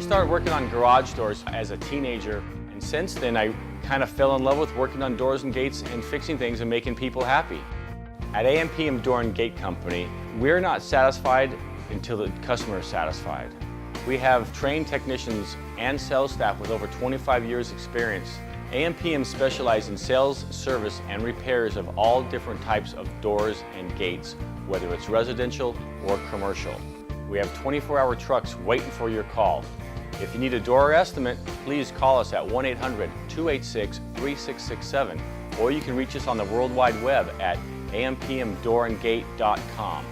started working on garage doors as a teenager, and since then I kind of fell in love with working on doors and gates and fixing things and making people happy. At AMPM Door and Gate Company, we're not satisfied until the customer is satisfied. We have trained technicians and sales staff with over 25 years experience. AMPM specializes in sales, service, and repairs of all different types of doors and gates, whether it's residential or commercial. We have 24-hour trucks waiting for your call. If you need a door estimate, please call us at 1-800-286-3667, or you can reach us on the World Wide Web at ampmdoorandgate.com.